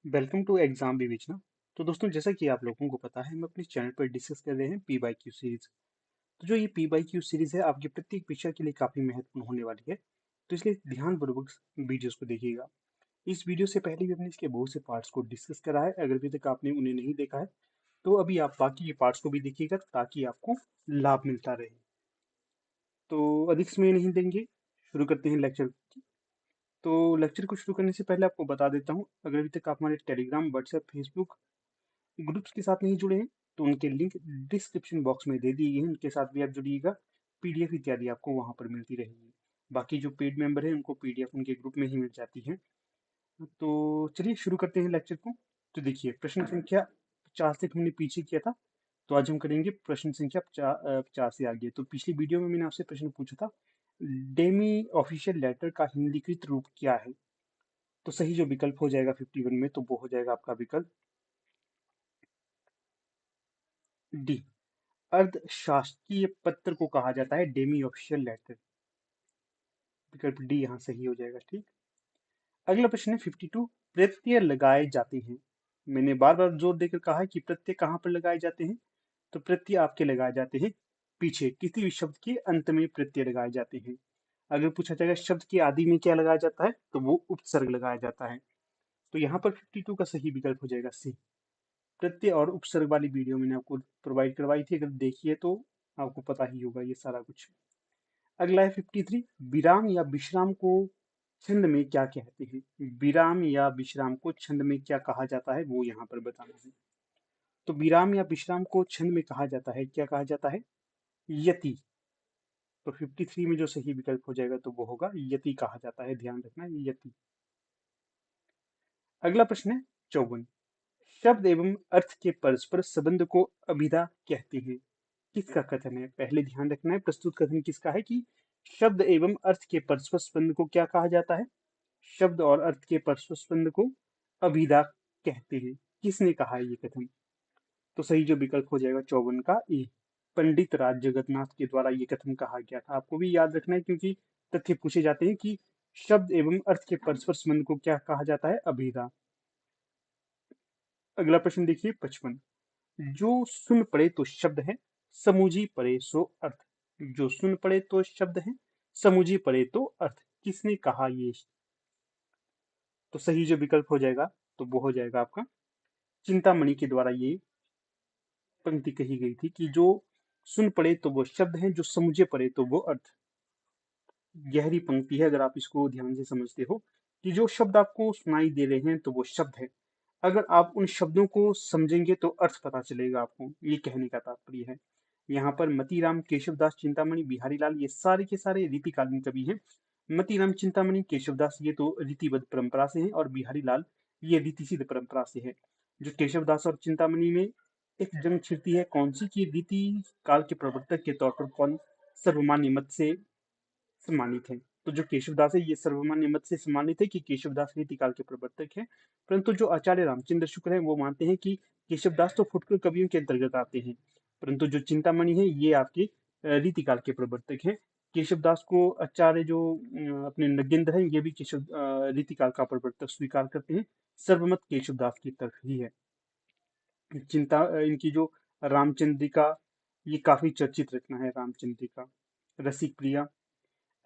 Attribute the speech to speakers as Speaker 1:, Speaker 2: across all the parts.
Speaker 1: Welcome to exam विवेचना। तो दोस्तों, जैसा कि आप लोगों को पता है, हम अपने चैनल पर डिस्कस कर रहे हैं पी बाई क्यू सीरीज। तो जो ये पी बाई क्यू सीरीज है, आपके प्रत्येक विषय के लिए काफी महत्वपूर्ण होने वाली है। तो इसलिए ध्यानपूर्वक वीडियोस को देखिएगा। इस वीडियो से पहले भी हमने इसके बहुत से पार्ट्स को डिस्कस करा है। अगर अभी तक आपने उन्हें नहीं देखा है तो अभी आप बाकी के पार्ट्स को भी देखिएगा, ताकि आपको लाभ मिलता रहे। तो अधिक समय नहीं देंगे, शुरू करते हैं लेक्चर। तो लेक्चर को शुरू करने से पहले आपको बता देता हूँ, अगर अभी तक आप हमारे टेलीग्राम, व्हाट्सएप, फेसबुक ग्रुप्स के साथ नहीं जुड़े हैं तो उनके लिंक डिस्क्रिप्शन बॉक्स में दे दिए गए हैं। उनके साथ भी आप जुड़िएगा। पीडीएफ इत्यादि आपको वहां पर मिलती रहेगी। बाकी जो पेड मेंबर है उनको पीडीएफ उनके ग्रुप में ही मिल जाती है। तो चलिए शुरू करते हैं लेक्चर को। तो देखिए, प्रश्न संख्या 50 तक हमने पीछे किया था। तो आज हम करेंगे प्रश्न संख्या 50 से आगे। तो पिछली वीडियो में मैंने आपसे प्रश्न पूछा था, डेमी ऑफिशियल लेटर का हिंदीकृत रूप क्या है। तो सही जो विकल्प हो जाएगा 51 में, तो वो हो जाएगा आपका विकल्प डी। अर्धशासकीय पत्र को कहा जाता है डेमी ऑफिशियल लेटर। विकल्प डी यहाँ सही हो जाएगा। ठीक। अगला प्रश्न है 52। प्रत्यय लगाए जाते हैं। मैंने बार बार जोर देकर कहा है कि प्रत्यय कहाँ पर लगाए जाते हैं। तो प्रत्यय आपके लगाए जाते हैं पीछे, किसी भी शब्द के अंत में प्रत्यय लगाए जाते हैं। अगर पूछा जाएगा शब्द के आदि में क्या लगाया जाता है, तो वो उपसर्ग लगाया जाता है। तो यहाँ पर 52 का सही विकल्प हो जाएगा सी। प्रत्यय और उपसर्ग वाली वीडियो मैंने आपको प्रोवाइड करवाई थी, अगर देखिए तो आपको पता ही होगा ये सारा कुछ। अगला है 53। विराम या विश्राम को छंद में क्या कहते हैं। विराम या विश्राम को छंद में क्या कहा जाता है, वो यहाँ पर बताना है। तो विराम या विश्राम को छंद में कहा जाता है, क्या कहा जाता है, यति। तो 53 में जो सही विकल्प हो जाएगा तो वो होगा यति कहा जाता है, ध्यान रखना यति। अगला प्रश्न है 54। शब्द एवं अर्थ के परस्पर संबंध को अभिधा कहते हैं। किसका कथन है, पहले ध्यान रखना है प्रस्तुत कथन किसका है कि शब्द एवं अर्थ के परस्पर संबंध को क्या कहा जाता है। शब्द और अर्थ के परस्पर संबंध को अभिधा कहते हैं। किसने कहा है ये कथन। तो सही जो विकल्प हो जाएगा 54 का ए। पंडित राज जगन्नाथ के द्वारा ये कथन कहा गया था। आपको भी याद रखना है, क्योंकि तथ्य पूछे जाते हैं कि शब्द एवं अर्थ के परस्पर संबंध को क्या कहा जाता है, अभिधा। अगला प्रश्न देखिए 55। जो सुन पड़े तो शब्द है, समूजी पड़े सो अर्थ। जो सुन पड़े तो शब्द है, समूजी पड़े तो अर्थ। किसने कहा ये। तो सही जो विकल्प हो जाएगा तो वो हो जाएगा आपका चिंतामणि के द्वारा ये पंक्ति कही गई थी कि जो सुन पड़े तो वो शब्द है, जो समझे पड़े तो वो अर्थ। गहरी पंक्ति है, अगर आप इसको ध्यान से समझते हो कि जो शब्द आपको सुनाई दे रहे हैं तो वो शब्द है। अगर आप उन शब्दों को समझेंगे तो अर्थ पता चलेगा आपको, ये कहने का तात्पर्य है। यहाँ पर मतीराम, केशवदास चिंतामणि, बिहारी लाल ये सारे के सारे रीतिकालीन कवि हैं। मतीराम चिंतामणि, केशवदास ये तो रीतिबद्ध परंपरा से हैं, और बिहारी लाल ये रीति सिद्ध परंपरा से है। जो केशवदास और चिंतामणि में एक जंग छिड़ती है, कौन सी की रीति काल के प्रवर्तक के तौर पर कौन सर्वमान्य मत से सम्मानित है। तो जो केशवदास है ये सर्वमान्य मत से सम्मानित है कि केशवदास रीतिकाल के प्रवर्तक हैं। परंतु जो आचार्य रामचंद्र शुक्ल हैं वो मानते हैं कि केशवदास तो फुटकर कवियों के अंतर्गत आते हैं, परंतु जो चिंतामणि है ये आपके रीतिकाल के प्रवर्तक हैं। केशवदास को आचार्य जो अपने नगेंद्र हैं, ये भी केशव रीतिकाल का प्रवर्तक स्वीकार करते हैं। सर्वमत केशवदास की तरफ ही है। इनकी जो रामचंद्रिका, ये काफी चर्चित रचना है रामचंद्रिका। रसिक प्रिया।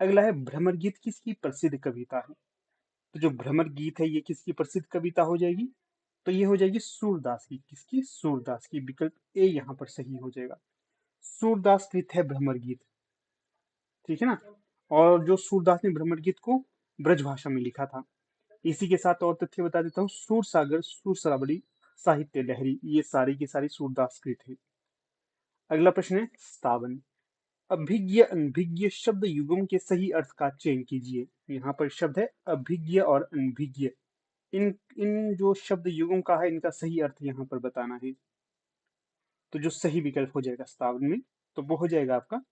Speaker 1: अगला है भ्रमर गीत किसकी प्रसिद्ध कविता है। तो जो भ्रमर गीत है ये किसकी प्रसिद्ध कविता हो जाएगी, तो ये हो जाएगी सूरदास की। किसकी, सूरदास की। विकल्प ए यहाँ पर सही हो जाएगा। सूरदास कृत है भ्रमर गीत। ठीक है ना। और जो सूरदास ने भ्रमर गीत को ब्रज भाषा में लिखा था। इसी के साथ और तथ्य बता देता हूँ, सूर सागर, सूर शरावली, साहित्य लहरी, ये सारी की सारी सूरदास कृत है। अगला प्रश्न है 57। अभिज्ञ अनभिज्ञ शब्द युगम के सही अर्थ का चयन कीजिए। यहाँ पर शब्द है अभिज्ञ और अनभिज्ञ। इन इन जो शब्द युगों का है इनका सही अर्थ यहाँ पर बताना है। तो जो सही विकल्प हो जाएगा 57 में, तो वो हो जाएगा आपका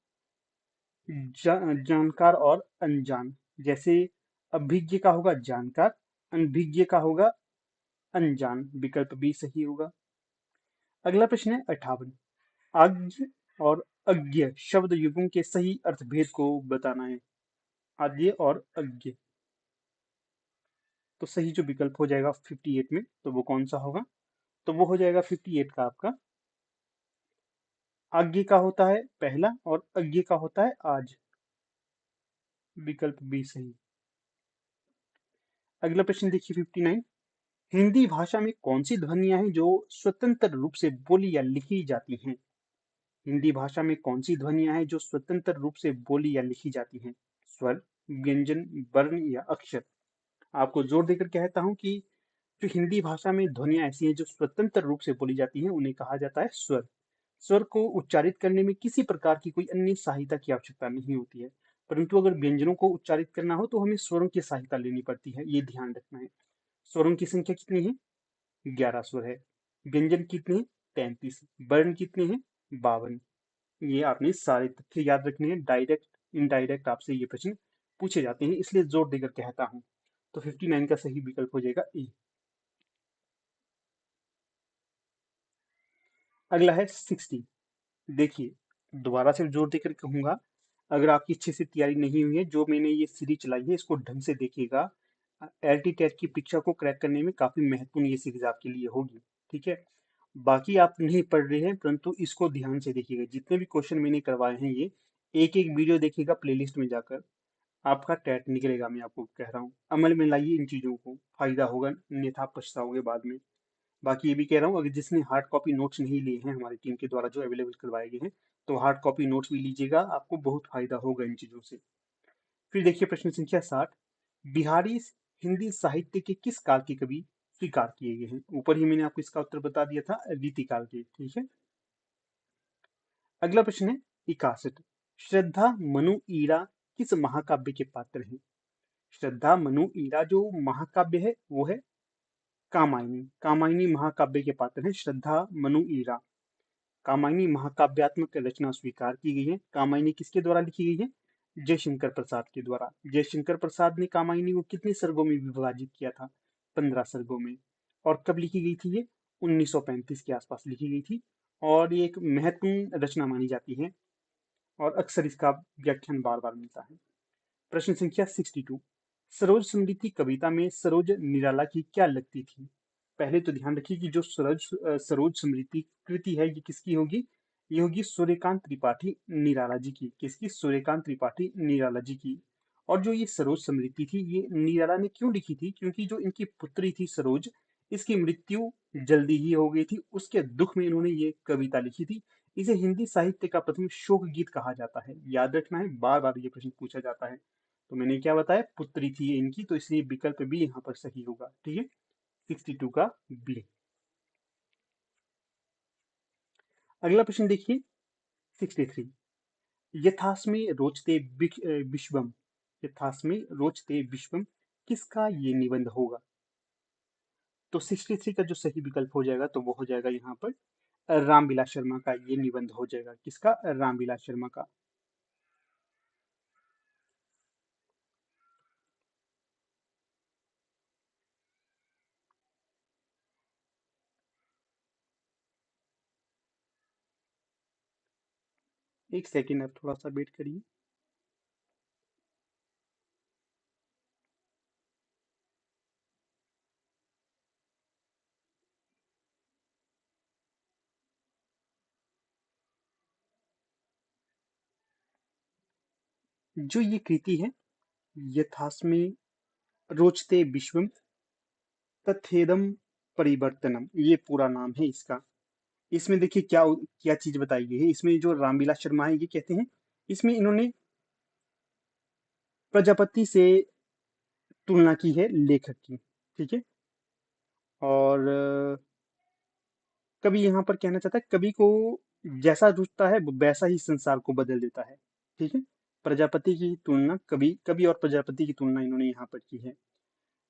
Speaker 1: जानकार और अनजान। जैसे अभिज्ञ का होगा जानकार, अनभिज्ञ का होगा अनजान। विकल्प बी सही होगा। अगला प्रश्न है 58। आज्ञ और अज्ञ शब्द युगों के सही अर्थभेद को बताना है। आद्य और अज्ञ। तो सही जो विकल्प हो जाएगा 58 में, तो वो कौन सा होगा? तो वो हो जाएगा 58 का आपका आज्ञे का होता है पहला और अज्ञे का होता है आज। विकल्प बी सही। अगला प्रश्न देखिए 59। हिंदी भाषा में कौन सी ध्वनियां हैं जो स्वतंत्र रूप से बोली या लिखी जाती हैं? हिंदी भाषा में कौन सी ध्वनियां हैं जो स्वतंत्र रूप से बोली या लिखी जाती हैं? स्वर, व्यंजन, वर्ण या अक्षर? आपको जोर देकर कहता हूं कि जो हिंदी भाषा में ध्वनियां ऐसी हैं जो स्वतंत्र रूप से बोली जाती हैं, उन्हें कहा जाता है स्वर। स्वर को उच्चारित करने में किसी प्रकार की कोई अन्य सहायता की आवश्यकता नहीं होती है, परंतु अगर व्यंजनों को उच्चारित करना हो तो हमें स्वरों की सहायता लेनी पड़ती है, ये ध्यान रखना है। स्वरों की संख्या कितनी है? 11 स्वर है। व्यंजन कितने हैं? 33। वर्ण कितने हैं? 52। ये आपने सारे तथ्य याद रखने हैं, डायरेक्ट इनडायरेक्ट आपसे ये प्रश्न पूछे जाते हैं, इसलिए जोर देकर कहता हूं। तो 59 का सही विकल्प हो जाएगा ए। अगला है 60। देखिए, दोबारा से जोर देकर कहूंगा, अगर आपकी अच्छे से तैयारी नहीं हुई है, जो मैंने ये सीरीज चलाई है इसको ढंग से देखिएगा। एलटी टेट की परीक्षा को क्रैक करने में काफी महत्वपूर्ण ये सीरीज आपके लिए होगी। ठीक है, बाकी आप नहीं पढ़ रहे हैं, परंतु इसको ध्यान से देखिएगा। जितने भी क्वेश्चन मैंने करवाए हैं, ये एक एक वीडियो देखिएगा प्लेलिस्ट में जाकर, आपका टैट निकलेगा। मैं आपको कह रहा हूँ, अमल में लाइए इन चीजों को, फायदा होगा, अन्यथा आप पछताओगे बाद में। बाकी ये भी कह रहा हूँ, अगर जिसने हार्ड कॉपी नोट्स नहीं लिए हैं हमारी टीम के द्वारा जो अवेलेबल करवाए गए हैं, तो हार्ड कॉपी नोट्स भी लीजिएगा, आपको बहुत फायदा होगा इन चीजों से। फिर देखिए प्रश्न संख्या 60। बिहारी हिंदी साहित्य के किस काल के कवि स्वीकार किए गए हैं? ऊपर ही मैंने आपको इसका उत्तर बता दिया था, रीतिकाल के। ठीक है, अगला प्रश्न है 61। श्रद्धा मनु ईरा किस महाकाव्य के पात्र हैं? श्रद्धा मनु ईरा जो महाकाव्य है वो है कामायनी। कामायनी महाकाव्य के पात्र हैं श्रद्धा मनु ईरा। कामायनी महाकाव्यात्मक रचना स्वीकार की गई है। कामायनी किसके द्वारा लिखी गई है? जयशंकर प्रसाद के द्वारा। जयशंकर प्रसाद ने कामायनी को कितने सर्गों में विभाजित किया था? 15 सर्गों में। और कब लिखी गई थी ये? 1935 के आसपास लिखी गई थी, और ये एक महत्वपूर्ण रचना मानी जाती है, और अक्सर इसका व्याख्यान बार बार मिलता है। प्रश्न संख्या 62। सरोज समृद्धि कविता में सरोज निराला की क्या लगती थी? पहले तो ध्यान रखिए कि जो सरोज समृद्धि कृति है ये किसकी होगी? ये होगी सूर्यकांत त्रिपाठी निराला जी की। किसकी? सूर्यकांत त्रिपाठी निराला जी की। और जो ये सरोज समृद्धि थी, ये निराला ने क्यों लिखी थी? क्योंकि जो इनकी पुत्री थी सरोज, इसकी मृत्यु जल्दी ही हो गई थी, उसके दुख में इन्होंने ये कविता लिखी थी। इसे हिंदी साहित्य का प्रथम शोक गीत कहा जाता है। याद रखना है, बार बार ये प्रश्न पूछा जाता है। तो मैंने क्या बताया? पुत्री थी ये इनकी, तो इसलिए विकल्प भी यहाँ पर सही होगा। ठीक है, 62 का बी। अगला प्रश्न देखिए 63। यथास्मे रोचते विश्वम। यथास्मे रोचते विश्वम किसका ये निबंध होगा? तो 63 का जो सही विकल्प हो जाएगा, तो वो हो जाएगा यहाँ पर रामविलास शर्मा का ये निबंध हो जाएगा। किसका? रामविलास शर्मा का। एक सेकेंड, आप थोड़ा सा वेट करिए। जो ये कृति है, यथास्मे रोचते विश्वम तथेदम परिवर्तनम, ये पूरा नाम है इसका। इसमें देखिए क्या क्या चीज बताई गई है। इसमें जो रामविलास शर्मा है ये कहते हैं, इसमें इन्होंने प्रजापति से तुलना की है लेखक की। ठीक है, और कवि यहाँ पर कहना चाहता है, कवि को जैसा रुचता है वो वैसा ही संसार को बदल देता है। ठीक है, प्रजापति की तुलना, कवि कवि और प्रजापति की तुलना इन्होंने यहाँ पर की है।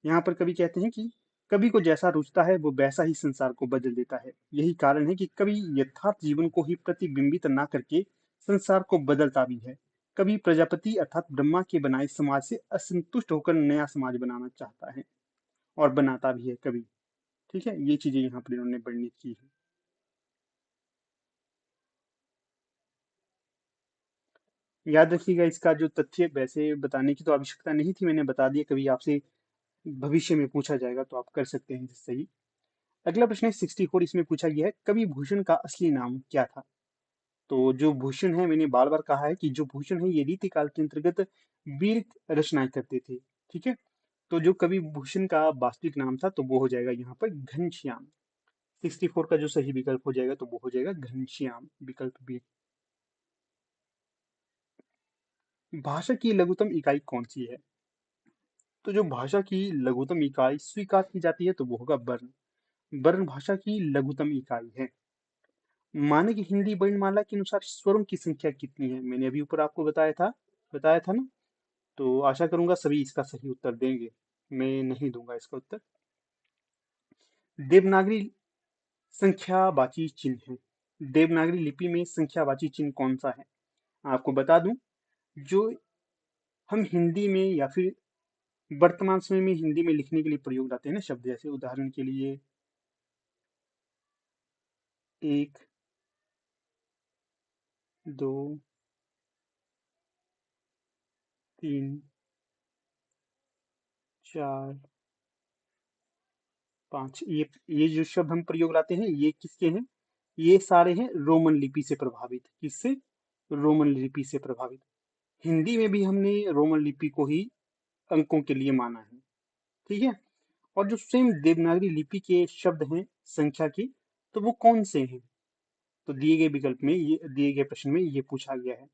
Speaker 1: यहाँ पर कवि कहते हैं कि कवि को जैसा रुचता है वो वैसा ही संसार को बदल देता है। यही कारण है कि कवि यथार्थ जीवन को ही प्रतिबिंबित ना करके संसार को बदलता भी है। कवि प्रजापति अर्थात ब्रह्मा के बनाए समाज से असंतुष्ट होकर नया समाज बनाना चाहता है, और बनाता भी है कवि। ठीक है, ये चीजें यहाँ पर इन्होंने वर्णित की है। याद रखिएगा, इसका जो तथ्य वैसे बताने की तो आवश्यकता नहीं थी, मैंने बता दिया। कभी आपसे भविष्य में पूछा जाएगा तो आप कर सकते हैं सही। अगला प्रश्न है 64, इसमें पूछा गया है कवि भूषण का असली नाम क्या था। तो जो भूषण है, मैंने बार बार कहा है कि जो भूषण है ये रीतिकाल के अंतर्गत वीर रचनाएं करते थे। ठीक है, तो जो कवि भूषण का वास्तविक नाम था तो वो हो जाएगा यहाँ पर घनश्याम। 64 का जो सही विकल्प हो जाएगा तो वो हो जाएगा घनश्याम, विकल्प बी। भाषा की लघुतम इकाई कौन सी है। तो जो भाषा की लघुतम इकाई स्वीकार की जाती है तो वो होगा वर्ण। वर्ण भाषा की लघुतम इकाई है। मानक हिंदी वर्णमाला के अनुसार स्वरों की संख्या कितनी है, मैंने अभी ऊपर आपको बताया था ना। तो आशा करूंगा सभी इसका सही उत्तर देंगे, मैं नहीं दूंगा इसका उत्तर। देवनागरी संख्यावाची चिन्ह है। देवनागरी लिपि में संख्यावाची चिन्ह कौन सा है, आपको बता दूं। जो हम हिंदी में या फिर वर्तमान समय में हिंदी में लिखने के लिए प्रयोग आते हैं ना शब्द, जैसे उदाहरण के लिए 1, 2, 3, 4, 5, ये जो शब्द हम प्रयोग लाते हैं ये किसके हैं, ये सारे हैं रोमन लिपि से प्रभावित। किससे, रोमन लिपि से प्रभावित। हिंदी में भी हमने रोमन लिपि को ही अंकों के लिए माना है। ठीक है, और जो सेम देवनागरी लिपि के शब्द हैं संख्या के, तो वो कौन से हैं। तो दिए गए विकल्प में, ये दिए गए प्रश्न में ये पूछा गया है।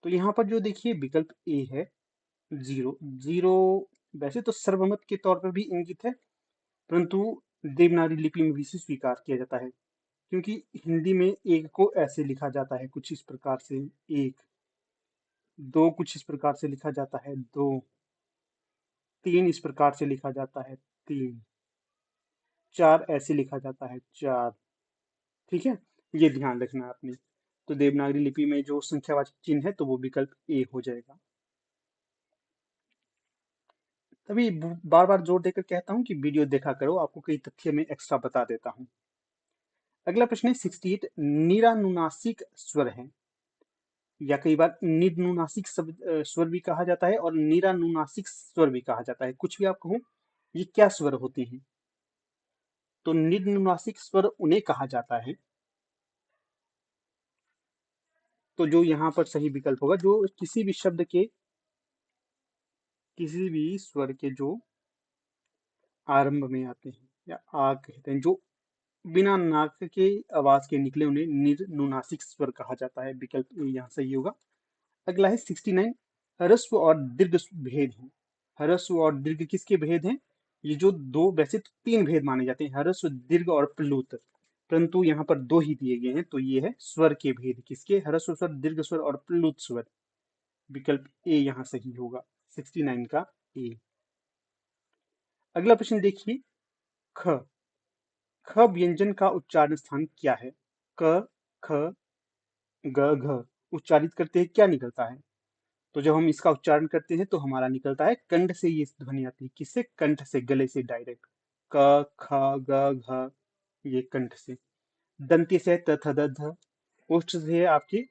Speaker 1: तो यहाँ पर जो देखिए विकल्प ए है, 0। 0 वैसे तो सर्वमत के तौर पर भी इंगित है, परंतु देवनागरी लिपि में भी इसे स्वीकार किया जाता है, क्योंकि हिंदी में एक को ऐसे लिखा जाता है कुछ इस प्रकार से, एक। दो कुछ इस प्रकार से लिखा जाता है, दो। तीन इस प्रकार से लिखा जाता है, तीन। चार ऐसे लिखा जाता है, चार। ठीक है, ये ध्यान रखना है आपने। तो देवनागरी लिपि में जो संख्यावाचक चिन्ह है तो वो विकल्प ए हो जाएगा। तभी बार बार जोर देकर कहता हूँ कि वीडियो देखा करो, आपको कई तथ्य में एक्स्ट्रा बता देता हूँ। अगला प्रश्न है 68, निरानुनासिक स्वर है, या कई बार निरनुनासिक स्वर भी कहा जाता है और निरानुनासिक स्वर भी कहा जाता है, कुछ भी आप कहो। ये क्या स्वर होते हैं। तो निरनुनासिक स्वर उन्हें कहा जाता है। तो जो यहाँ पर सही विकल्प होगा, जो किसी भी शब्द के, किसी भी स्वर के जो आरंभ में आते हैं या आ कहते हैं, जो बिना नाक के आवाज के निकले, उन्हें निरनुनासिक स्वर कहा जाता है। विकल्प ए यहाँ सही होगा। अगला है 69, ह्रस्व और दीर्घ भेद है। ह्रस्व और दीर्घ किसके भेद हैं। ये जो दो, वैसे तो तीन भेद माने जाते हैं, ह्रस्व, दीर्घ और प्लुत, परंतु यहाँ पर दो ही दिए गए हैं, तो ये है स्वर के भेद किसके, ह्रस्व स्वर, दीर्घ स्वर और प्लुत स्वर। विकल्प ए यहाँ सही होगा, 69 का ए। अगला प्रश्न देखिए, ख। ख व्यंजन का उच्चारण स्थान क्या है। क, ख, ग, घ उच्चारित करते हैं, क्या निकलता है। तो जब हम इसका उच्चारण करते हैं तो हमारा निकलता है, कंठ से ये ध्वनि आती है, किससे, कंठ से, गले से डायरेक्ट। क, ख, ग, घ, ये कंठ से। दंती से त, थ, द, ध। ओष्ठ से है आपकी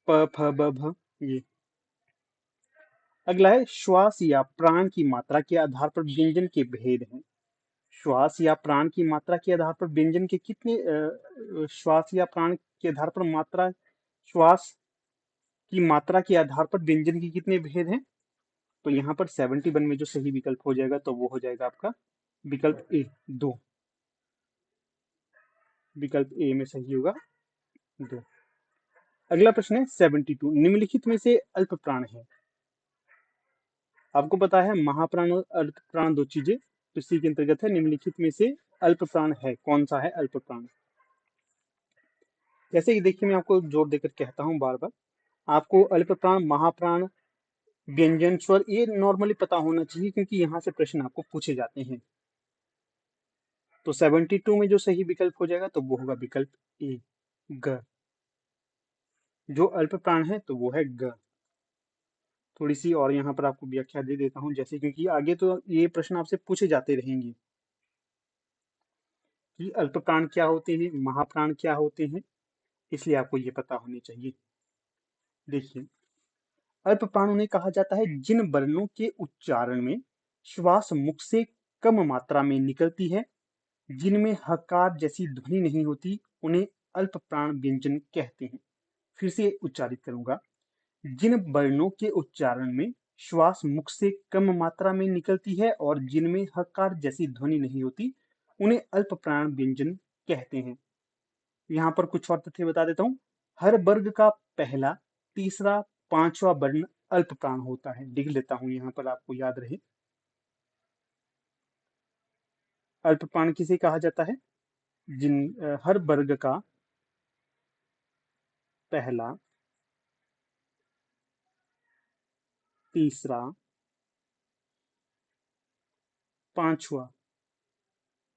Speaker 1: प, फ, ब, भ, ये। अगला है, श्वास या प्राण की मात्रा के आधार पर व्यंजन के भेद हैं। श्वास या प्राण की मात्रा के आधार पर व्यंजन के कितने, श्वास या प्राण के आधार पर मात्रा, श्वास की मात्रा के आधार पर व्यंजन के कितने भेद हैं। तो यहाँ पर 71 में जो सही विकल्प हो जाएगा तो वो हो जाएगा आपका विकल्प ए, 2। विकल्प ए में सही होगा, 2। अगला प्रश्न है 72, निम्नलिखित में से अल्प प्राण है। आपको पता है महाप्राण और अल्प प्राण दो चीजें, तो इसी के अंतर्गत है, निम्नलिखित में से अल्प प्राण है, कौन सा है अल्प प्राण। जैसे कि देखिए, मैं आपको जोर देकर कहता हूँ बार बार, आपको अल्प प्राण, महाप्राण, व्यंजन स्वर ये नॉर्मली पता होना चाहिए, क्योंकि यहाँ से प्रश्न आपको पूछे जाते हैं। तो 72 में जो सही विकल्प हो जाएगा तो वो होगा विकल्प ए, ग। जो अल्प प्राण है तो वो है ग। थोड़ी सी और यहाँ पर आपको व्याख्या दे देता हूँ, जैसे क्योंकि आगे तो ये प्रश्न आपसे पूछे जाते रहेंगे कि अल्प प्राण क्या होते हैं, महाप्राण क्या होते हैं, इसलिए आपको ये पता होने चाहिए। देखिए, अल्प प्राण उन्हें कहा जाता है जिन वर्णों के उच्चारण में श्वास मुख से कम मात्रा में निकलती है, जिनमें हकार जैसी ध्वनि नहीं होती, उन्हें अल्प प्राण व्यंजन कहते हैं। फिर से उच्चारित करूंगा। जिन वर्णों के उच्चारण में श्वास मुख से कम मात्रा में निकलती है और जिनमें हकार जैसी ध्वनि नहीं होती, उन्हें अल्प प्राण व्यंजन कहते हैं। यहाँ पर कुछ और तथ्य बता देता हूँ। हर वर्ग का पहला, तीसरा, पांचवा वर्ण अल्प प्राण होता है। लिख लेता हूँ यहाँ पर, आपको याद रहे। अल्प प्राण किसे कहा जाता है? हर वर्ग का पहला, तीसरा, पांचवा,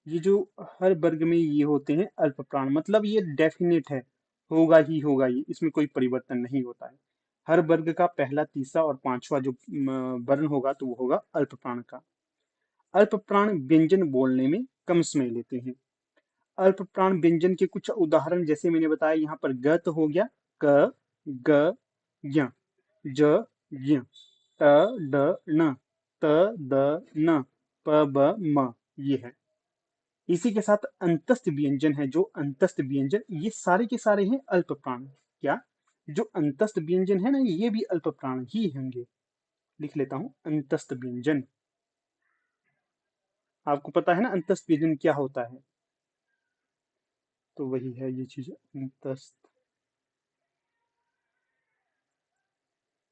Speaker 1: ये जो हर वर्ग में ये होते हैं अल्प प्राण, मतलब ये डेफिनेट है, होगा ही होगा, ये इसमें कोई परिवर्तन नहीं होता है। हर वर्ग का पहला, तीसरा और पांचवा जो वर्ण होगा तो वो होगा अल्प प्राण का। अल्प प्राण व्यंजन बोलने में कम समय लेते हैं। अल्प प्राण व्यंजन के कुछ उदाहरण जैसे मैंने बताया, यहाँ पर ग तो हो गया, क, ग, य, ज, य, त, ड, न, त, द, न, प, ब, म, ये है। इसी के साथ अंतस्थ व्यंजन है, जो अंतस्थ व्यंजन, ये सारे के सारे हैं अल्प प्राण। क्या? जो अंतस्थ व्यंजन है ना, ये भी अल्प प्राण ही होंगे। लिख लेता हूं, अंतस्थ व्यंजन। आपको पता है ना अंतस्थ व्यंजन क्या होता है? तो वही है ये चीज, अंतस्थ।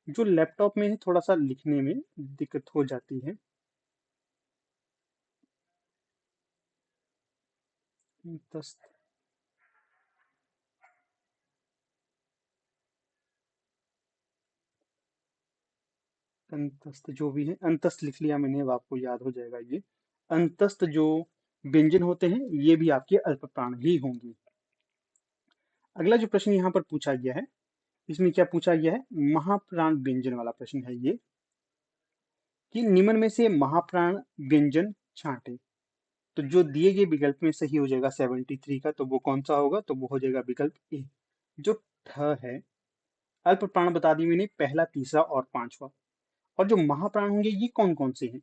Speaker 1: जो लैपटॉप में है थोड़ा सा लिखने में दिक्कत हो जाती है। अंतस्थ, अंतस्थ जो भी है, अंतस्थ लिख लिया मैंने, अब आपको याद हो जाएगा ये। अंतस्थ जो व्यंजन होते हैं ये भी आपके अल्प प्राण ही होंगे। अगला जो प्रश्न यहाँ पर पूछा गया है, इसमें क्या पूछा गया है? महाप्राण व्यंजन वाला प्रश्न है ये, कि निम्न में से महाप्राण व्यंजन छांटे। तो जो दिए गए विकल्प में सही हो जाएगा 73 का, तो वो कौन सा होगा? तो वो हो जाएगा विकल्प ए। जो ठ है, अल्प प्राण बता दी मैंने, पहला, तीसरा और पांचवा। और जो महाप्राण होंगे ये कौन कौन से हैं?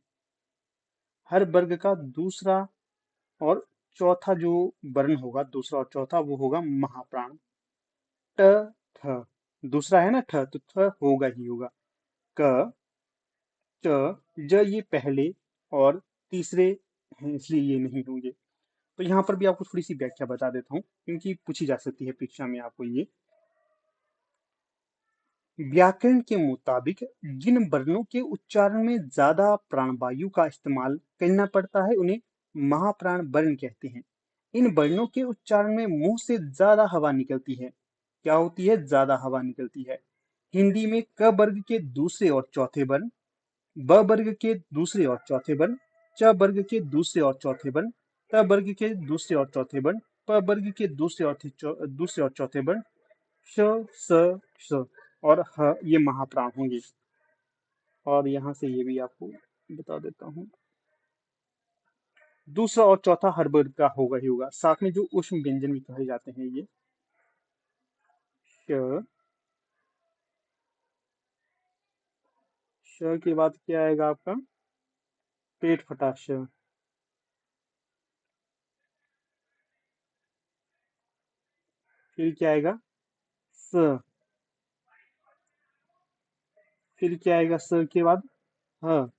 Speaker 1: हर वर्ग का दूसरा और चौथा जो वर्ण होगा, दूसरा और चौथा, वो होगा महाप्राण। ट, ठ, दूसरा है ना ठ, तो थ होगा ही होगा। क, च, ज, ये पहले और तीसरे हैं, इसलिए ये नहीं होंगे। तो यहाँ पर भी आपको थोड़ी सी व्याख्या बता देता हूँ, क्योंकि पूछी जा सकती है परीक्षा में आपको ये। व्याकरण के मुताबिक जिन वर्णों के उच्चारण में ज्यादा प्राणवायु का इस्तेमाल करना पड़ता है, उन्हें महाप्राण वर्ण कहते हैं। इन वर्णों के उच्चारण में मुंह से ज्यादा हवा निकलती है। क्या होती है? ज्यादा हवा निकलती है। हिंदी में क वर्ग के दूसरे और चौथे वर्ण, ब वर्ग के दूसरे और चौथे वर्ण, च वर्ग के दूसरे और चौथे वर्ण, त वर्ग के दूसरे और चौथे वर्ण, प वर्ग के दूसरे और चौथे वर्ण, श, स, श और ह, ये महाप्राण होंगे। और यहाँ से ये भी आपको बता देता हूँ, दूसरा और चौथा हर वर्ग का होगा ही होगा। साथ में जो उष्म व्यंजन भी कहे जाते हैं ये, श, श के बाद क्या आएगा आपका? पेट फटा श। फिर क्या आएगा? स। फिर क्या आएगा स के बाद? ह।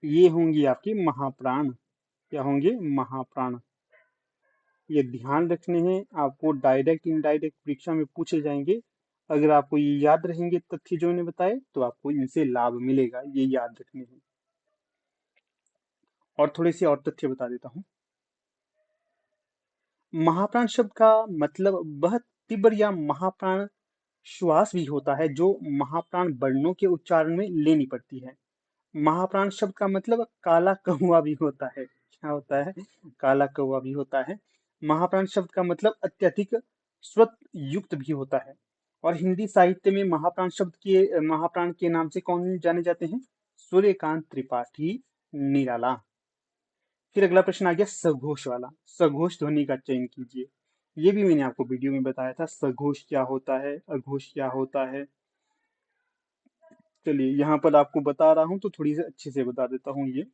Speaker 1: ये होंगी आपकी महाप्राण। क्या होंगे? महाप्राण। ये ध्यान रखने हैं आपको, डायरेक्ट इनडायरेक्ट परीक्षा में पूछे जाएंगे। अगर आपको ये याद रहेंगे तथ्य जो मैंने बताए, तो आपको इनसे लाभ मिलेगा, ये याद रखने हैं। और थोड़े से और तथ्य बता देता हूँ। महाप्राण शब्द का मतलब वह तीव्र या महाप्राण श्वास भी होता है जो महाप्राण वर्णों के उच्चारण में लेनी पड़ती है। महाप्राण शब्द का मतलब काला कौवा भी होता है। क्या होता है? काला कौवा भी होता है। महाप्राण शब्द का मतलब अत्यधिक स्वत युक्त भी होता है। और हिंदी साहित्य में महाप्राण के नाम से कौन जाने जाते हैं? सूर्यकांत त्रिपाठी निराला। फिर अगला प्रश्न आ गया सघोष वाला। सघोष ध्वनि का चयन कीजिए। ये भी मैंने आपको वीडियो में बताया था, सघोष क्या होता है, अघोष क्या होता है। चलिए यहाँ पर आपको बता रहा हूँ तो थोड़ी सी अच्छे से बता देता हूँ ये।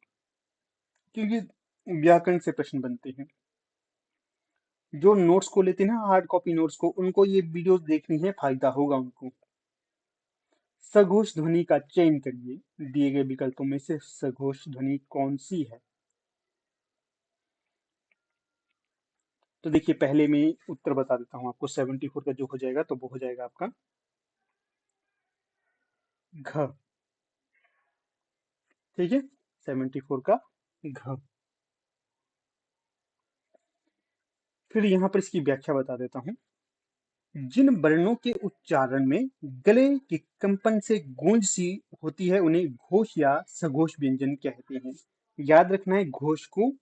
Speaker 1: क्योंकि व्याकरण से प्रश्न बनते हैं। जो नोट्स को लेते हैं ना, हार्ड कॉपी नोट्स को, उनको ये वीडियोस देखनी है, फायदा होगा उनको। सघोष ध्वनि का चयन करिए। दिए गए विकल्पों में से सघोष ध्वनि कौन सी है? तो देखिए, पहले मैं उत्तर बता देता हूँ आपको। 74 का जो हो जाएगा तो वो हो जाएगा आपका घ। ठीक है, 74 का घ। फिर यहाँ पर इसकी व्याख्या बता देता हूँ। जिन वर्णों के उच्चारण में गले के कंपन से गूंज सी होती है उन्हें घोष या सघोष व्यंजन कहते हैं। याद रखना है, घोष को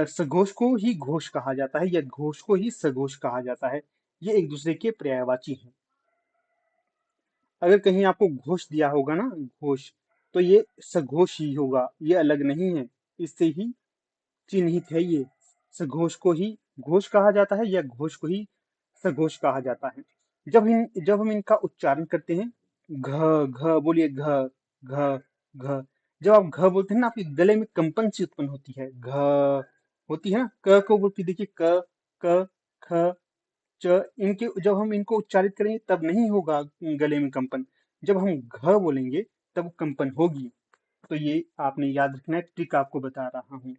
Speaker 1: सघोष को ही घोष कहा जाता है या घोष को ही सघोष कहा जाता है। ये एक दूसरे के पर्यायवाची हैं। अगर कहीं आपको घोष दिया होगा ना, घोष, तो ये सघोष ही होगा, ये अलग नहीं है। इससे ही चिन्हित है ये। सघोष को ही घोष कहा जाता है या घोष को ही सघोष कहा जाता है। जब हम इनका उच्चारण करते हैं, घ घ बोलिए, घ घ घ। जब आप घ बोलते हैं ना, आपके गले में कंपन सी उत्पन्न होती है, घ होती है ना। क को बोलती, देखिए, क क ख च, इनके जब हम इनको उच्चारित करेंगे तब नहीं होगा गले में कंपन। जब हम घ बोलेंगे तब कंपन होगी। तो ये आपने याद रखना है, ट्रिक आपको बता रहा हूँ।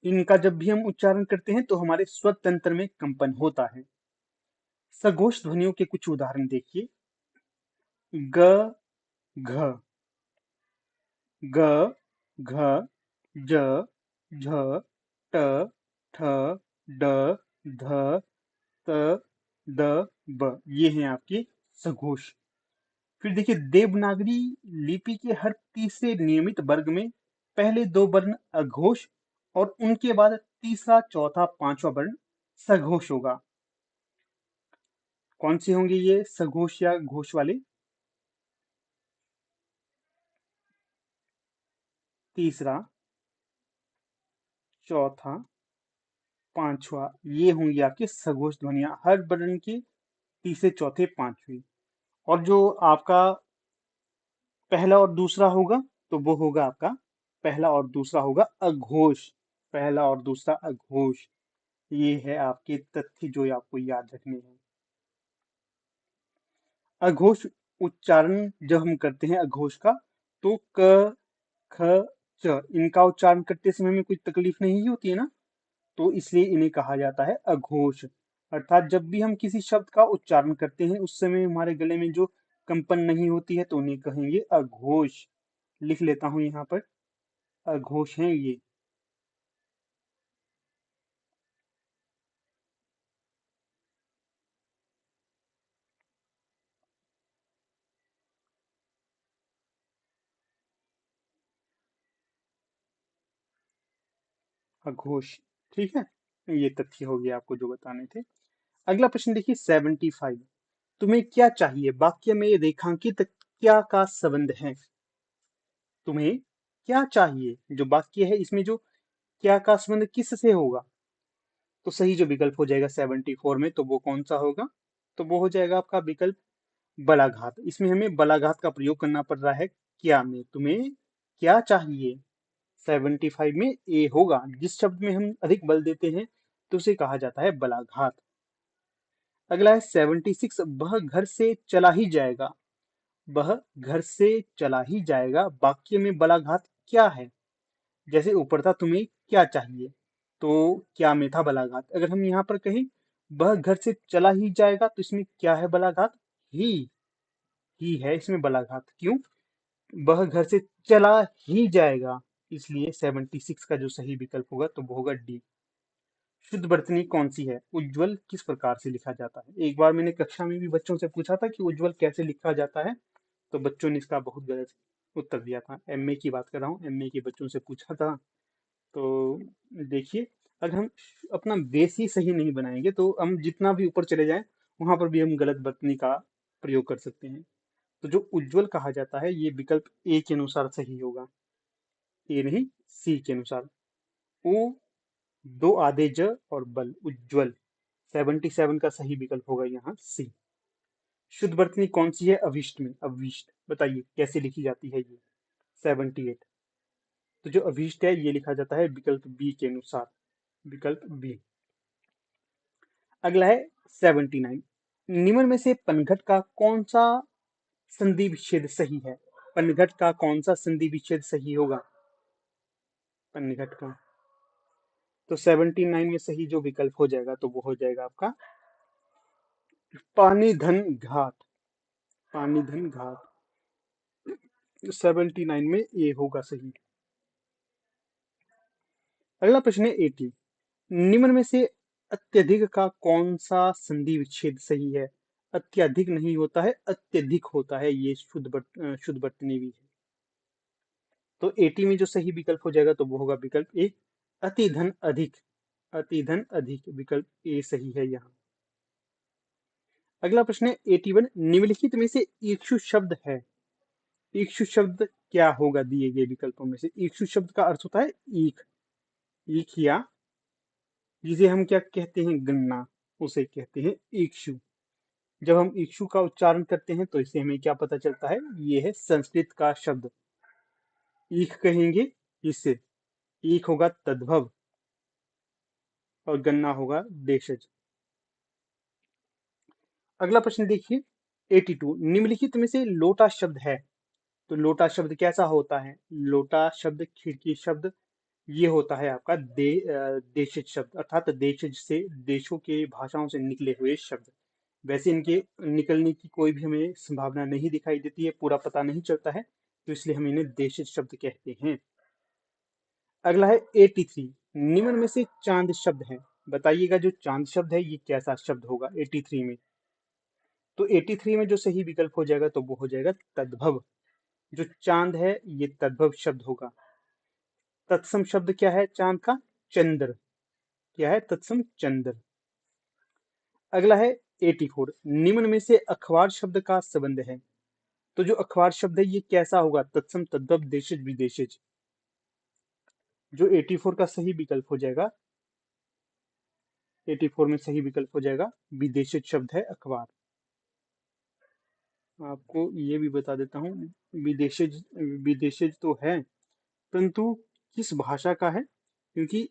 Speaker 1: इनका जब भी हम उच्चारण करते हैं तो हमारे स्वर तंत्र में कंपन होता है। सघोष ध्वनियों के कुछ उदाहरण देखिए। ग घ, ग घ, ज झ, ट ठ, ड ध, त द ब, ये हैं आपके सघोष। फिर देखिए, देवनागरी लिपि के हर तीसरे नियमित वर्ग में पहले दो वर्ण अघोष और उनके बाद तीसरा, चौथा, पांचवा वर्ण सघोष होगा। कौन से होंगे ये सघोष या घोष वाले? तीसरा, चौथा, पांचवा, ये होंगे आपके सघोष ध्वनियां, हर वर्ण के तीसरे, चौथे, पांचवे। और जो आपका पहला और दूसरा होगा, तो वो होगा आपका, पहला और दूसरा होगा अघोष। पहला और दूसरा अघोष। ये है आपके तथ्य जो आपको याद रखने हैं। अघोष उच्चारण जब हम करते हैं अघोष का, तो क ख च, इनका उच्चारण करते समय में कोई तकलीफ नहीं होती है ना, तो इसलिए इन्हें कहा जाता है अघोष। अर्थात जब भी हम किसी शब्द का उच्चारण करते हैं उस समय हमारे गले में जो कंपन नहीं होती है तो उन्हें कहेंगे अघोष। लिख लेता हूं यहाँ पर, अघोष हैं ये। अघोष। ठीक है, ये तथ्य हो गया आपको जो बताने थे। अगला प्रश्न देखिए, 75। तुम्हें क्या चाहिए वाक्य में रेखांकित क्या का संबंध है? तुम्हें क्या चाहिए, जो वाक्य है इसमें जो क्या का संबंध किससे होगा? तो सही जो विकल्प हो जाएगा 74 में, तो वो कौन सा होगा? तो वो हो जाएगा आपका विकल्प बलाघात। इसमें हमें बलाघात का प्रयोग करना पड़ रहा है। क्या में तुम्हें क्या चाहिए, 75 में ए होगा। जिस शब्द में हम अधिक बल देते हैं तो उसे कहा जाता है बलाघात। अगला है 76। वह घर से चला ही जाएगा। वह घर से चला ही जाएगा, वाक्य में बलाघात क्या है? जैसे ऊपर था तुम्हें क्या चाहिए, तो क्या में था बलाघात। अगर हम यहाँ पर कहें वह घर से चला ही जाएगा, तो इसमें क्या है बलाघात? ही है इसमें बलाघात। क्यों? वह घर से चला ही जाएगा, इसलिए 76 का जो सही विकल्प होगा तो वो होगा डी। शुद्ध वर्तनी कौन सी है? उज्ज्वल किस प्रकार से लिखा जाता है? एक बार मैंने कक्षा में भी बच्चों से पूछा था कि उज्ज्वल कैसे लिखा जाता है, तो बच्चों ने इसका बहुत गलत उत्तर दिया था। एमए की बात कर रहा हूँ, एमए के बच्चों से पूछा था। तो देखिए, अगर हम अपना बेस ही सही नहीं बनाएंगे तो हम जितना भी ऊपर चले जाएं वहां पर भी हम गलत वर्तनी का प्रयोग कर सकते हैं। तो जो उज्ज्वल कहा जाता है ये विकल्प ए के अनुसार सही होगा, ए नहीं सी के अनुसार। ओ, दो आधे ज और बल, उज्ज्वल। 77 का सही विकल्प होगा यहाँ सी। शुद्ध वर्तनी कौन सी है अभिष्ट में? अभिष्ट बताइए कैसे लिखी जाती है ये? 78। तो जो अभीष्ट है ये लिखा जाता है विकल्प बी के अनुसार, विकल्प बी। अगला है 79, निम्न में से पनघट का कौन सा संधि विच्छेद सही है? पनघट का कौन सा संधि विच्छेद सही होगा? पनघट का, तो 79 में सही जो विकल्प हो जाएगा तो वो हो जाएगा आपका पानी धन घाट, पानी धन घाट। 79 में ये होगा सही। अगला प्रश्न है 80, निम्न में से अत्यधिक का कौन सा संधि विच्छेद सही है? अत्यधिक नहीं होता है, अत्यधिक होता है, ये शुद्ध वर्तनी भी है। तो 80 में जो सही विकल्प हो जाएगा तो वो होगा विकल्प ए, अति धन अधिक, अति धन अधिक, विकल्प ए सही है यहाँ। अगला प्रश्न है 81, निम्नलिखित में से इक्षु शब्द है। इक्षु शब्द क्या होगा दिए गए विकल्पों में से? इक्षु शब्द का अर्थ होता है ईख, ईख या जिसे हम क्या कहते हैं गन्ना, उसे कहते हैं इक्षु। जब हम इक्षु का उच्चारण करते हैं तो इससे हमें क्या पता चलता है? ये है संस्कृत का शब्द। ईख कहेंगे इससे, ईख होगा तद्भव और गन्ना होगा देशज। अगला प्रश्न देखिए 82, निम्नलिखित में से लोटा शब्द है। तो लोटा शब्द कैसा होता है? लोटा शब्द खिड़की शब्द ये होता है आपका देशज शब्द, अर्थात देशज से, देशों के भाषाओं से निकले हुए शब्द। वैसे इनके निकलने की कोई भी हमें संभावना नहीं दिखाई देती है, पूरा पता नहीं चलता है, तो इसलिए हम इन्हें देशज शब्द कहते हैं। अगला है 83, निम्न में से चांद शब्द है। बताइएगा जो चांद शब्द है ये कैसा शब्द होगा 83 में? तो 83 में जो सही विकल्प हो जाएगा तो वो हो जाएगा तद्भव। जो चांद है ये तद्भव शब्द होगा। तत्सम शब्द क्या है चांद का? चंद्र। क्या है? तत्सम चंद्र। अगला है 84, निम्न में से अखबार शब्द का संबंध है। तो जो अखबार शब्द है ये कैसा होगा? तत्सम तद्भव देशज विदेशज। जो 84 का सही विकल्प हो जाएगा, 84 में सही विकल्प हो जाएगा विदेशज शब्द है अखबार। आपको ये भी बता देता हूँ, विदेशज, विदेशज तो है परंतु किस भाषा का है? क्योंकि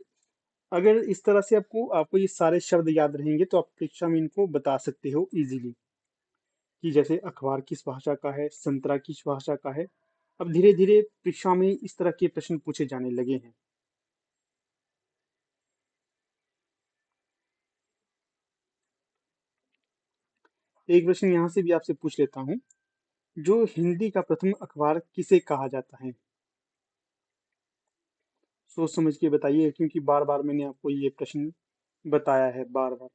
Speaker 1: अगर इस तरह से आपको आपको ये सारे शब्द याद रहेंगे तो आप परीक्षा में इनको बता सकते हो इजीली, कि जैसे अखबार किस भाषा का है, संतरा किस भाषा का है। अब धीरे धीरे परीक्षा में इस तरह के प्रश्न पूछे जाने लगे हैं। एक प्रश्न यहाँ से भी आपसे पूछ लेता हूँ, जो हिंदी का प्रथम अखबार किसे कहा जाता है? सोच समझ के बताइए, क्योंकि बार बार मैंने आपको ये प्रश्न बताया है बार बार।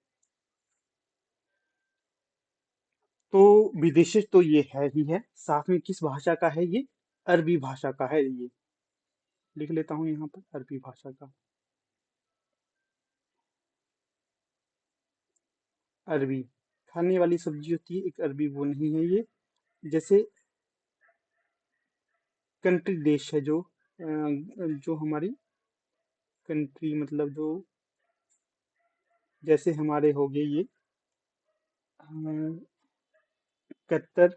Speaker 1: तो विदेशी तो ये है ही है, साथ में किस भाषा का है ये? अरबी भाषा का है ये। लिख लेता हूँ यहाँ पर अरबी भाषा का। अरबी खाने वाली सब्जी होती है एक, अरबी वो नहीं है ये। जैसे कंट्री देश है जो जो हमारी कंट्री मतलब जो, जैसे हमारे हो गए ये कतर,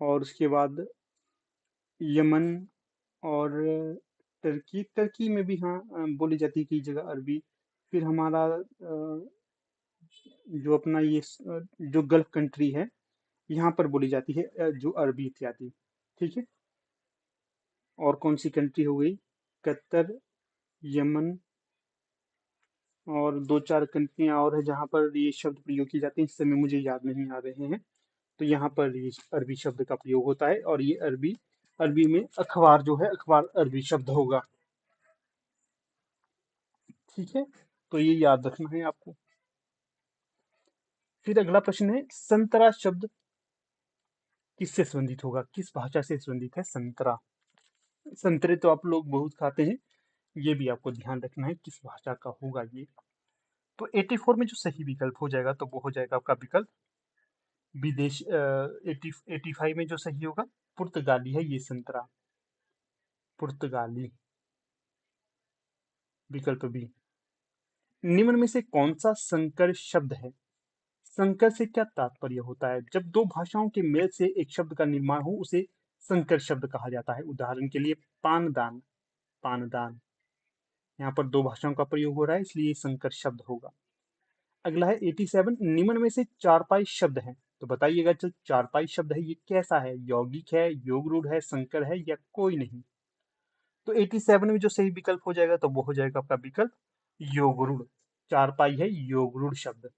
Speaker 1: और उसके बाद यमन, और टर्की, टर्की में भी हाँ बोली जाती है कई जगह अरबी। फिर हमारा जो अपना ये जो गल्फ कंट्री है यहाँ पर बोली जाती है जो अरबी इत्यादि। ठीक है, और कौन सी कंट्री हो गई? कतर, यमन, और दो चार कंट्रियां और है जहाँ पर ये शब्द प्रयोग किए जाते हैं, इस समय मुझे याद नहीं आ रहे हैं। तो यहाँ पर ये अरबी शब्द का प्रयोग होता है, और ये अरबी, अरबी में अखबार जो है अखबार अरबी शब्द होगा। ठीक है, तो ये याद रखना है आपको। फिर अगला प्रश्न है, संतरा शब्द किससे संबंधित होगा? किस भाषा से संबंधित है संतरा? संतरे तो आप लोग बहुत खाते हैं, ये भी आपको ध्यान रखना है किस भाषा का होगा ये। तो 84 में जो सही विकल्प हो जाएगा तो वो हो जाएगा आपका विकल्प विदेश। 85 में जो सही होगा पुर्तगाली है ये संतरा, पुर्तगाली, विकल्प बी। निम्न में से कौन सा संकर शब्द है? संकर से क्या तात्पर्य होता है? जब दो भाषाओं के मेल से एक शब्द का निर्माण हो उसे संकर शब्द कहा जाता है। उदाहरण के लिए पानदान, पानदान। यहाँ पर दो भाषाओं का प्रयोग हो रहा है, इसलिए संकर शब्द होगा। अगला है 87, निम्न में से चारपाई शब्द है, तो बताइएगा जो चारपाई शब्द है ये कैसा है, यौगिक है, योग रूढ़ है, संकर है या कोई नहीं। तो 87 में जो सही विकल्प हो जाएगा तो वो हो जाएगा आपका विकल्प योग रूढ़। चारपाई है योग रूढ़ शब्द,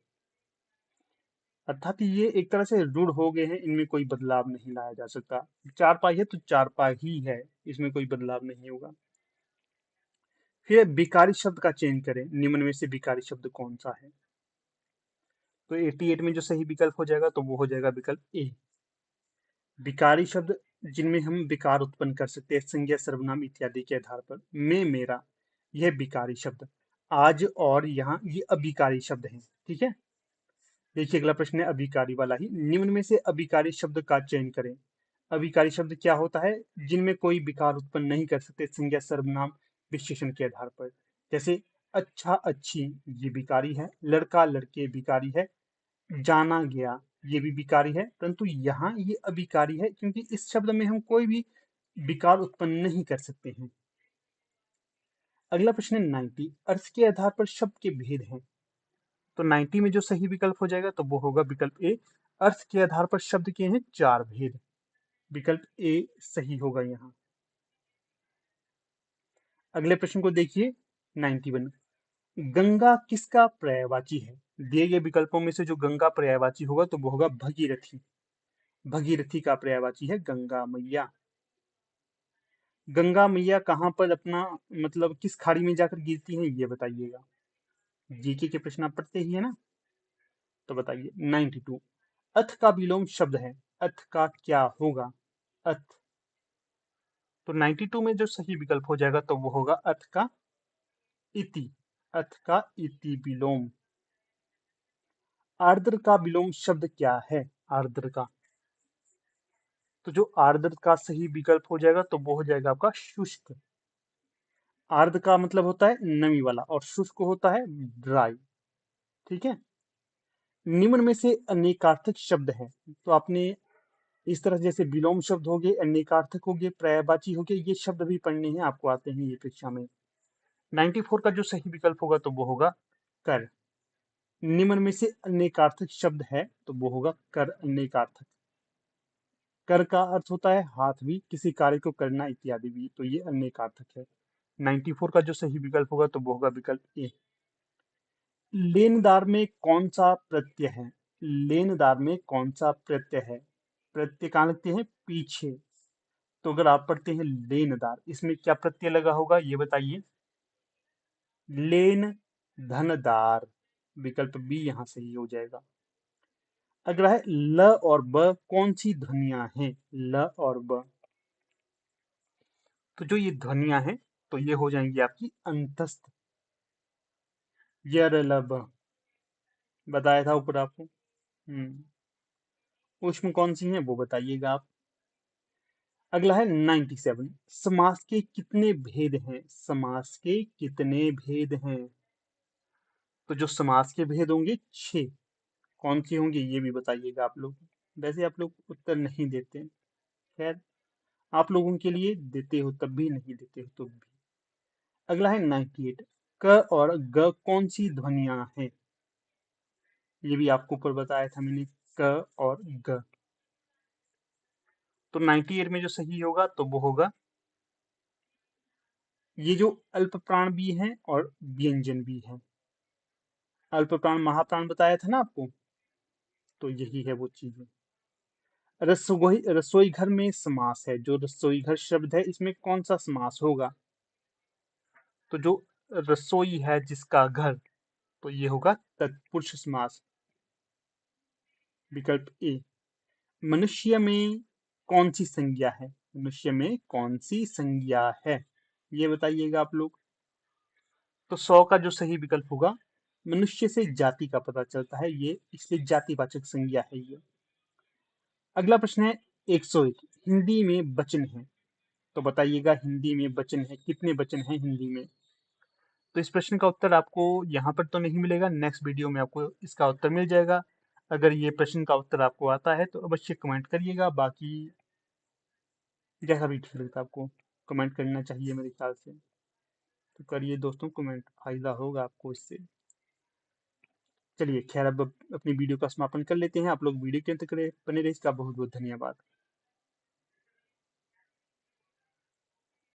Speaker 1: अर्थात ये एक तरह से रूढ़ हो गए हैं, इनमें कोई बदलाव नहीं लाया जा सकता। चारपाई है तो चारपाई ही है, इसमें कोई बदलाव नहीं होगा। फिर विकारी शब्द का चयन करें, निम्न में से विकारी शब्द कौन सा है। तो 88 में जो सही विकल्प हो जाएगा तो वो हो जाएगा विकल्प ए। विकारी शब्द जिनमें हम विकार उत्पन्न कर सकते हैं संज्ञा सर्वनाम इत्यादि के आधार पर, मैं मेरा, यह विकारी शब्द। आज और यहाँ ये अविकारी शब्द हैं। ठीक है, देखिए अगला प्रश्न है अभिकारी वाला ही, निम्न में से अभिकारी शब्द का चयन करें। अभिकारी शब्द क्या होता है, जिनमें कोई विकार उत्पन्न नहीं कर सकते संज्ञा सर्वनाम विशेषण के आधार पर। जैसे अच्छा अच्छी ये विकारी है, लड़का लड़के विकारी है, जाना गया ये भी विकारी है, परंतु यहाँ ये अभिकारी है क्योंकि इस शब्द में हम कोई भी विकार उत्पन्न नहीं कर सकते हैं। अगला प्रश्न है 90, अर्थ के आधार पर शब्द के भेद हैं। तो 90 में जो सही विकल्प हो जाएगा तो वो होगा विकल्प ए। अर्थ के आधार पर शब्द के हैं चार भेद, विकल्प ए सही होगा यहाँ। अगले प्रश्न को देखिए 91, गंगा किसका पर्यायवाची है। दिए गए विकल्पों में से जो गंगा पर्यायवाची होगा तो वो होगा भगीरथी। भगीरथी का पर्यायवाची है गंगा मैया। गंगा मैया कहाँ पर अपना मतलब किस खाड़ी में जाकर गिरती हैं ये बताइएगा। जीके के प्रश्न आप पढ़ते ही है ना, तो बताइए। 92, अथ का विलोम शब्द है, अथ का क्या होगा। अथ, तो 92 में जो सही विकल्प हो जाएगा तो वो होगा अथ का इति। अथ का इति विलोम। आर्द्र का विलोम शब्द क्या है, आर्द्र का, तो जो आर्द्र का सही विकल्प हो जाएगा तो वो हो जाएगा आपका शुष्क। आर्द्र का मतलब होता है नमी वाला और शुष्क होता है ड्राई। ठीक है, निम्न में से अनेकार्थक शब्द है, तो आपने इस तरह जैसे विलोम शब्द हो गए, अनेकार्थक हो गए, पर्यायवाची हो गए, ये शब्द भी पढ़ने हैं आपको, आते हैं ये परीक्षा में। 94 का जो सही विकल्प होगा तो वो होगा कर। निम्न में से अनेकार्थक शब्द है तो वो होगा कर अनेकार्थक। कर का अर्थ होता है हाथ भी, किसी कार्य को करना इत्यादि भी, तो ये अनेकार्थक है। 94 का जो सही विकल्प होगा तो वो होगा विकल्प ए। लेनदार में कौन सा प्रत्यय है, लेनदार में कौन सा प्रत्यय है। प्रत्यय कहाँ लगते हैं, पीछे। तो अगर आप पढ़ते हैं लेनदार, इसमें क्या प्रत्यय लगा होगा ये बताइए। लेन धनदार, विकल्प बी यहां सही हो जाएगा। अगला है ल और ब कौन सी ध्वनियां हैं, ल और ब, तो जो ये ध्वनियां हैं तो ये हो जाएंगी आपकी अंतस्थ। यर लब, बताया था ऊपर आपको। ऊष्म कौन सी हैं वो बताइएगा आप। अगला है 97, समास के कितने भेद हैं, समास के कितने भेद हैं। तो जो समास के भेद होंगे 6, कौन से होंगे ये भी बताइएगा आप लोग। वैसे आप लोग उत्तर नहीं देते हैं, खैर आप लोगों के लिए देते हो तब भी, नहीं देते हो तो भी। अगला है 98, क और ग कौन सी ध्वनियां हैं, ये भी आपको ऊपर बताया था मैंने, क और ग। तो 98 में जो सही होगा तो वो होगा ये जो अल्प प्राण भी हैं और व्यंजन भी हैं। अल्प प्राण महाप्राण बताया था ना आपको, तो यही है वो चीजें। रसोई, रसोई घर में समास है, जो रसोई घर शब्द है इसमें कौन सा समास होगा। तो जो रसोई है जिसका घर, तो ये होगा तत्पुरुष समास, विकल्प ए। मनुष्य में कौन सी संज्ञा है, मनुष्य में कौन सी संज्ञा है ये बताइएगा आप लोग। तो 100 का जो सही विकल्प होगा, मनुष्य से जाति का पता चलता है ये, इसलिए जातिवाचक संज्ञा है ये। अगला प्रश्न है 101, हिंदी में वचन है, तो बताइएगा हिंदी में वचन है, कितने वचन है हिंदी में। तो इस प्रश्न का उत्तर आपको यहाँ पर तो नहीं मिलेगा, नेक्स्ट वीडियो में आपको इसका उत्तर मिल जाएगा। अगर ये प्रश्न का उत्तर आपको आता है तो अवश्य कमेंट करिएगा, बाकी जैसा भी ठीक लगता है आपको कमेंट करना चाहिए मेरे ख्याल से। तो करिए दोस्तों कमेंट, फायदा होगा आपको इससे। चलिए खैर, अब अपनी वीडियो का समापन कर लेते हैं। आप लोग वीडियो के अंत करे बने रहे, इसका बहुत बहुत धन्यवाद।